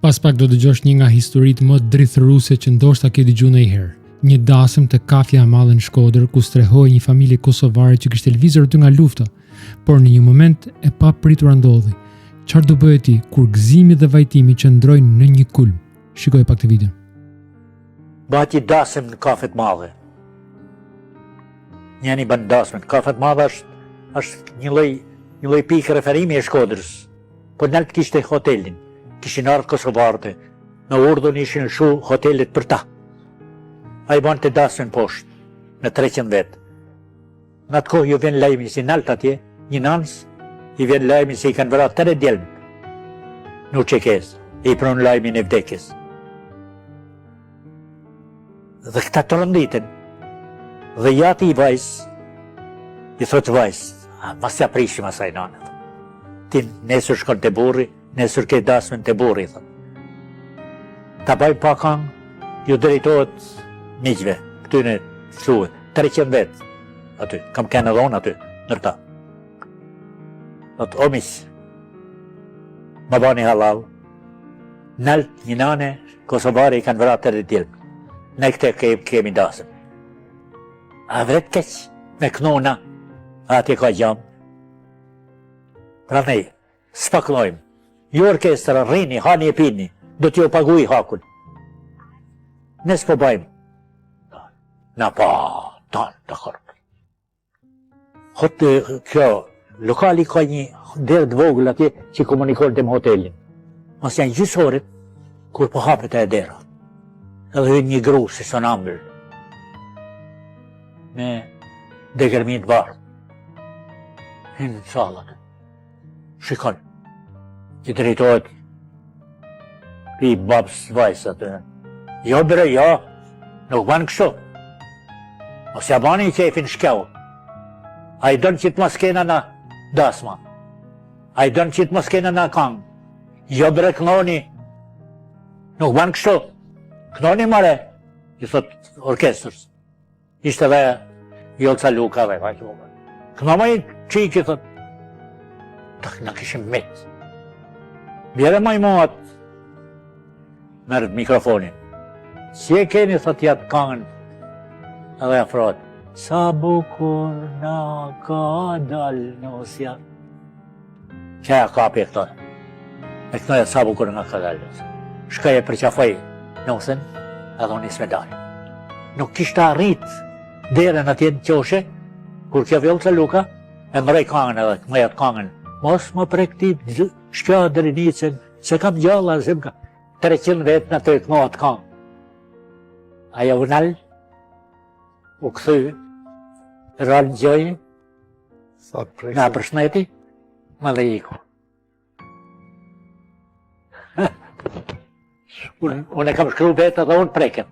Pas pak do dëgjosh një nga historitë më drithëruese që ndoshta ke dëgjuar ndonjëherë. Një dasëm të kafja e madhe në Shkodër ku strehoi një familje kosovare që kishte lëvizur aty nga lufta, por në një moment e papritur ndodhi. Çfarë do bëje ti kur gëzimi dhe vajtimi qëndrojnë në një kulm? Shikoj pak të videon. Bati dasëm në kafet madhe. Njëni bën dasëm në kafet madhe është një lloj pikë referimi e Shkodrës. Po nalt kishte hotelin. Kishin ardhur kosovarët. Në urdhën ishin shu hotelit për ta. Ai bante dasën poshtë, në 300 vetë. Në atë kohë ju vjen lajmi si nalt atje, një nans, i vjen lajmi se i kanë vrarë 3 djelmë. Në Çekes, i pron lajmin e vdekjes. Dhe këta të rënditën, dhe jati i vajzë, i thotë vajzë, mas ja prishim asaj nanë. Ti nesër shkon të burri, nesër ke dasmën të burri, thotë. Ta bajmë pa kanë, ju drejtohet miqve, këtyne shuë, 300 vetë, aty, kam kënë dhonë aty, nërta. Thotë, o misë, më bani halal, nalt një nane, Kosovari i kanë vëra 3 djelmë. Ne këte kemi dasëm. A vret keq, me knona, atje ka gjamë. Pra nej, spaklojmë. Ju orkestra, rrini, hani e pini, do t'ju paguj hakun. Ne s'po bajmë. Na pa, tanë, dakor. Hotë, kjo, lokali ka një derë vogël atje që komunikon të më hotelin. Mas janë gjysëorit, kur po hapet e dera. Edhe një gru si sonambër. Me degërmin të bardhë. Hinë në salat. Shikon. Që drejtohet i babës vajsë atë. Jo bre, jo. Nuk banë kështu. Mos ja bani i qefin shkeu. A i dënë që të mos kena na dasma. A i dënë që të mos kena na kangë. Jo bre, knoni. Nuk banë kështu. Knoni mare, i thot orkestrës. Ishte dhe Jolca Luka dhe vajtë vogë. Knoma i qiki, thot. Tak në kishim metë. Bjere majmohat. Merë mikrofonin. Si e keni, thot jatë kangën. Edhe afrot. Sa bukur na ka dal nosja. Qaja kapi e këtoj. E këtoj sa bukur nga ka dal nosja. Shkaj e përqafoj nosën, edhe unë isme dalë. Nuk kishtë arrit derën atje në qoshe, kur kjo Vjollca Luka, e mërej kangën edhe, mëjat kangën. Mos më prekti, shkja dërinicën, se kam gjalla, zim ka 300 vetë në të e këmohat kangë. Aja u nalë, u këthy, rallë në gjojë, nga përshneti, më dhe iku. Unë e kam shkru vetë edhe unë preken.